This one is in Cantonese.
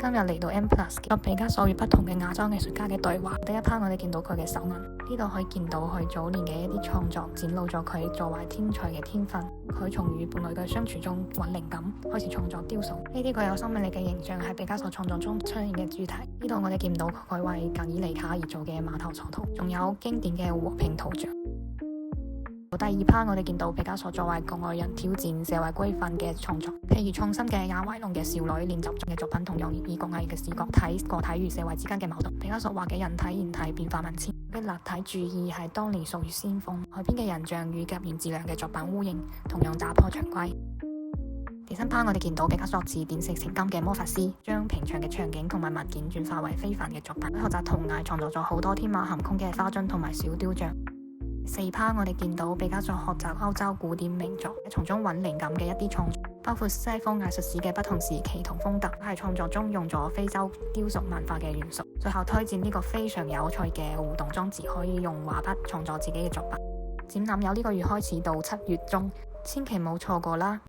今日嚟到 M+ 嘅畢加索與不同嘅亞洲藝術家嘅對話。第一 part 我哋見到佢嘅手藝，呢度可以見到佢早年嘅一啲創作，展露咗佢作為天才嘅天分。佢從與伴侶嘅相處中揾靈感，開始創作雕塑。呢啲具有生命力嘅形象係畢加索創作中出現嘅主題。呢度我哋見到佢為格爾尼卡而做嘅馬頭草圖，仲有經典嘅和平圖像。第二 part 我哋見到畢加索作為局外人挑戰社會規範嘅創作，譬如創新嘅亞維農嘅少女練習中嘅作品，同用以國藝嘅視覺睇個體與社會之間嘅矛盾。畢加索畫嘅人體現體變化萬千嘅立體主義係當年屬於先鋒，海邊嘅人像與吉原自良嘅作品呼應，同樣打破常規。第三 part 我哋見到畢加索似點石成金嘅魔法師，將平常嘅場景同埋物件轉化為非凡嘅作品。學習塗鴉創作咗好多天馬行空嘅花樽同埋小雕像。四 part 我哋見到畢加索學習歐洲古典名作，從中揾靈感嘅一啲創作，包括西方藝術史嘅不同時期同風格，喺創作中用咗非洲雕塑文化嘅元素。最後推薦呢個非常有趣嘅互動裝置，可以用畫筆創作自己嘅作品。展覽由呢個月開始到7月中，千祈冇錯過啦！